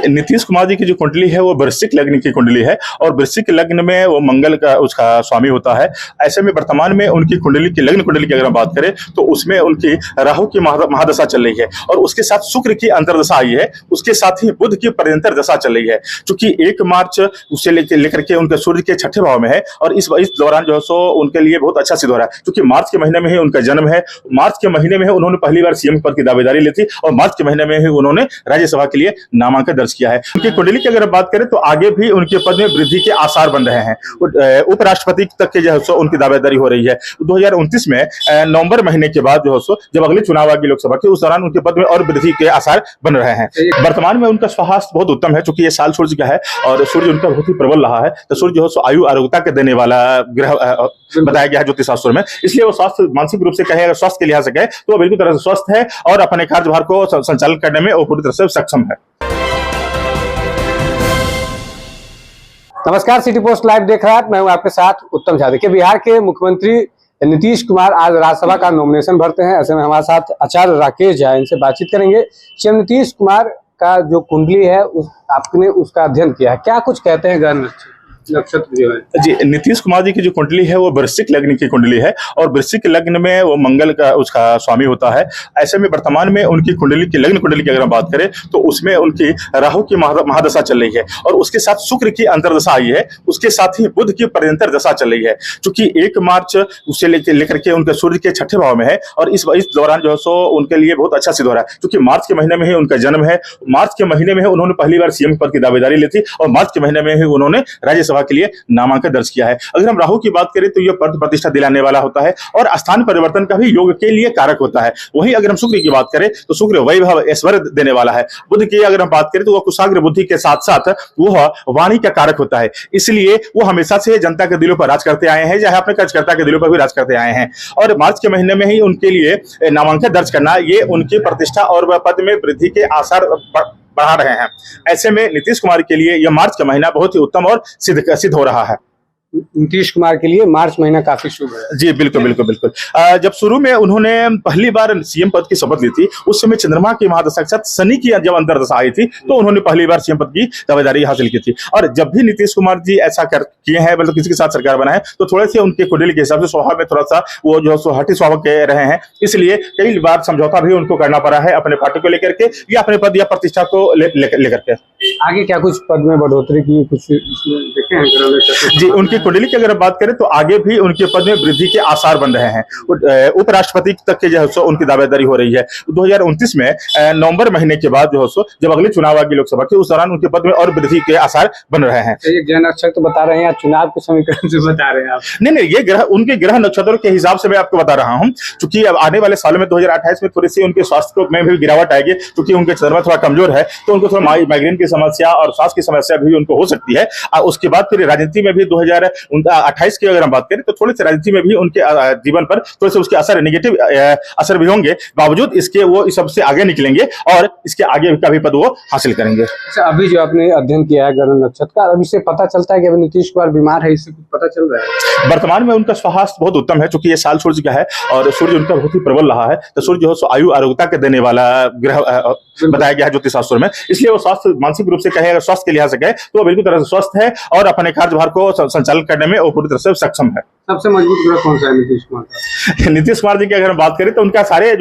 नीतीश कुमार जी की जो कुंडली है वो वृश्चिक लग्न की कुंडली है और वृश्चिक लग्न में वो मंगल का उसका स्वामी होता है। ऐसे में वर्तमान में उनकी कुंडली की लग्न कुंडली की अगर हम बात करें तो उसमें उनकी राहु की महादशा चल रही है और उसके साथ शुक्र की अंतर्दशा आई है, उसके साथ ही बुध की पर्यंतर दशा चल रही है। चूंकि 1 मार्च उसे लेकर के उनके सूर्य के 6ठे भाव में है और इस दौरान जो है सो उनके लिए बहुत अच्छा सिद्ध हो रहा है। क्योंकि मार्च के महीने में ही उनका जन्म है, मार्च के महीने में ही उन्होंने पहली बार सीएम पद की दावेदारी ली थी और मार्च के महीने में ही उन्होंने राज्यसभा के लिए नामांकन दर्ज किया है। उनकी कुंडली की अगर बात करें तो आगे भी उनके पद में वृद्धि के आसार बन रहे हैं। उपराष्ट्रपति तक के जो है सो उनकी दावेदारी हो रही है। 2029 में नवंबर महीने के बाद जो है सो जब अगले चुनाव आएगी लोकसभा के, उस दौरान उनके पद में और वृद्धि के आसार बन रहे हैं। वर्तमान में उनका स्वास्थ्य बहुत उत्तम है, चूंकि ये साल सूर्य का है और सूर्य उनका बहुत ही प्रबल रहा है। तो सूर्य जो है सो आयु आरोग्यता के देने वाला ग्रह बताया गया है ज्योतिष शास्त्र में, इसलिए वो स्वास्थ्य मानसिक रूप से कहें, अगर स्वास्थ्य के लिहाज से कहें तो वो बिल्कुल तरह से स्वस्थ है और अपने कार्यभार को संचालन करने में वो पूरी तरह से सक्षम है। नमस्कार, सिटी पोस्ट लाइव देख रहा है, मैं हूं आपके साथ उत्तम झा। देखिए, बिहार के मुख्यमंत्री नीतीश कुमार आज राज्यसभा का नॉमिनेशन भरते हैं। ऐसे में हमारे साथ आचार्य राकेश झा, इनसे बातचीत करेंगे। सीएम नीतीश कुमार का जो कुंडली है आपने उसका अध्ययन किया है, क्या कुछ कहते हैं ग्रह नक्षत्र जो है? जी, नीतीश कुमार जी की जो कुंडली है वो वृश्चिक लग्न की कुंडली है और वृश्चिक लग्न में वो मंगल का उसका स्वामी होता है। ऐसे में वर्तमान में उनकी कुंडली की लग्न कुंडली की अगर हम बात करें तो उसमें उनकी राहु की महादशा चल रही है और उसके साथ शुक्र की अंतर्दशा आई है, उसके साथ ही बुध की पर्यंतर दशा चल रही है। चूंकि 1 मार्च उसे लेकर के उनके सूर्य के 6ठे भाव में है और इस दौरान जो है सो उनके लिए बहुत अच्छा सिद्ध हो रहा है। क्योंकि मार्च के महीने में ही उनका जन्म है, मार्च के महीने में ही उन्होंने पहली बार सीएम पद की दावेदारी ली थी और मार्च के महीने में ही उन्होंने राज्यसभा के लिए नामांकन दर्ज किया है। अगर हम राहु की बात करें तो यह पद प्रतिष्ठा दिलाने वाला होता है और स्थान परिवर्तन का भी योग के लिए कारक होता है। वहीं अगर हम शुक्र की बात करें तो शुक्र वैभव ऐश्वर्य देने वाला है। बुध की अगर हम बात करें तो वह कुशाग्र बुद्धि के साथ साथ वह वाणी का कारक होता है, इसलिए वो हमेशा से जनता के दिलों पर राज करते आए हैं, चाहे अपने कार्यकर्ता के दिलों पर भी राज करते आए हैं। और मार्च के महीने में ही उनके लिए नामांकन दर्ज करना ये उनकी प्रतिष्ठा और पद में वृद्धि के आसार बढ़ा रहे हैं। ऐसे में नीतीश कुमार के लिए यह मार्च का महीना बहुत ही उत्तम और सिद्ध हो रहा है। नीतीश कुमार के लिए मार्च महीना काफी शुभ है। जी बिल्कुल बिल्कुल बिल्कुल। जब शुरू में उन्होंने पहली बार सीएम पद की शपथ ली थी, उस समय चंद्रमा की महादशा के साथ शनि की जब अंतर्दशा आई थी तो उन्होंने पहली बार सीएम पद की दावेदारी हासिल की थी। और जब भी नीतीश कुमार जी ऐसा किए हैं, मतलब किसी के साथ सरकार बना है, तो थोड़े से उनके कुंडली के हिसाब से स्वभाव में थोड़ा सा वो जो है हठी स्वभाव के रहे हैं, इसलिए कई बार समझौता भी उनको करना पड़ा है अपने पार्टी को लेकर के या अपने पद या प्रतिष्ठा को लेकर के। आगे क्या कुछ पद में बढ़ोतरी की कुछ देखे हैं? जी, उनकी कुंडली की अगर बात करें तो आगे भी उनके पद में वृद्धि के आसार बन रहे हैं। उपराष्ट्रपति तक के जो है सो उनकी दावेदारी हो रही है। 2029 में नवंबर महीने के बाद जो है सो जब अगले चुनाव आएगी लोकसभा के, उस दौरान उनके पद में और वृद्धि के आसार बन रहे हैं। एक ग्रह नक्षत्र बता रहे हैं या चुनाव के समीकरण से बता रहे हैं आप? नहीं, ये ग्रह उनके ग्रह नक्षत्रों के हिसाब से मैं आपको बता रहा हूँ। चूंकि अब आने वाले सालों में 2028 में थोड़ी सी उनके स्वास्थ्य में भी गिरावट आएगी, क्योंकि उनके चंद्रमा थोड़ा कमजोर है तो उनको थोड़ा माइग्रेन की समस्या और सांस की समस्या भी उनको हो सकती है। उसके बाद फिर राजनीति में भी 2028 की अगर हम बात करें तो थोड़ी सी राजनीति में भी उनके जीवन पर थोड़े से उसके असर नेगेटिव असर भी होंगे। बावजूद इसके वो इस सबसे आगे निकलेंगे और इसके आगे का भी पद वो हासिल करेंगे। अच्छा, अभी जो आपने अध्ययन किया है ग्रह नक्षत्र का, अभी से पता चलता है कि अभी नीतीश कुमार बीमार है, इससे कुछ पता चल रहा है? वर्तमान में उनका स्वास्थ्य बहुत उत्तम है, चूंकि ये साल सूर्य का है और सूर्य उनका बहुत ही प्रबल रहा है। तो सूर्य जो है आयु आरोग्यता के देने वाला ग्रह बताया गया है ज्योतिष शास्त्र में, इसलिए वो स्वास्थ्य मानसिक रूप से कहें, अगर स्वास्थ्य के लिहाज से कहें तो वो बिल्कुल तरह से स्वस्थ है और अपने कार्यभार को संचालन करने में वो पूरी तरह से सक्षम है। सबसे मजबूत ग्रह कौन सा है नीतीश कुमार का? नीतीश कुमार जी की अगर हम बात करें तो उनका सारे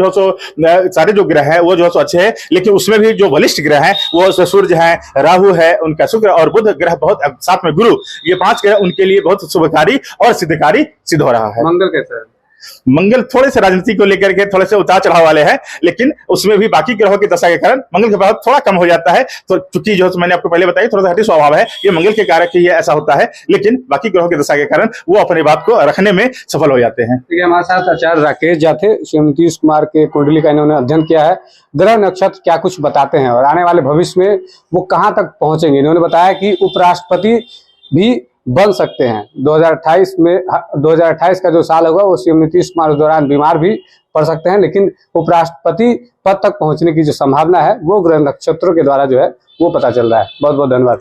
जो ग्रह है वो जो अच्छे हैं, लेकिन उसमें भी जो बलिष्ठ ग्रह हैं वो सूर्य है, राहु है, उनका शुक्र और बुध ग्रह बहुत, साथ में गुरु, ये 5 ग्रह उनके लिए बहुत शुभकारी और सिद्धकारी सिद्ध हो रहा है। मंगल कैसा है? मंगल थोड़े से राजनीति को लेकर के थोड़े से उतार चढ़ाव वाले हैं, लेकिन उसमें भी बाकी ग्रहों की दशा के कारण मंगल के प्रभाव थोड़ा कम हो जाता है। तो चूंकि जो मैंने आपको पहले बताया थोड़ा सा हठी स्वभाव है, ये मंगल के कारक ही ऐसा होता है, लेकिन बाकी ग्रहों की दशा के कारण वो अपनी बात को रखने में सफल हो जाते हैं। ठीक है, हमारे साथ आचार्य राकेश झा थे। सीएम नीतीश कुमार के कुंडली का इन्होंने अध्ययन किया है। ग्रह नक्षत्र क्या कुछ बताते हैं और आने वाले भविष्य में वो कहाँ तक पहुंचेंगे। इन्होंने बताया कि उपराष्ट्रपति भी बन सकते हैं 2028 का जो साल होगा वो सीएम नीतीश कुमार उस दौरान बीमार भी पड़ सकते हैं, लेकिन उपराष्ट्रपति पद तक पहुंचने की जो संभावना है वो ग्रह नक्षत्रों के द्वारा जो है वो पता चल रहा है। बहुत बहुत धन्यवाद।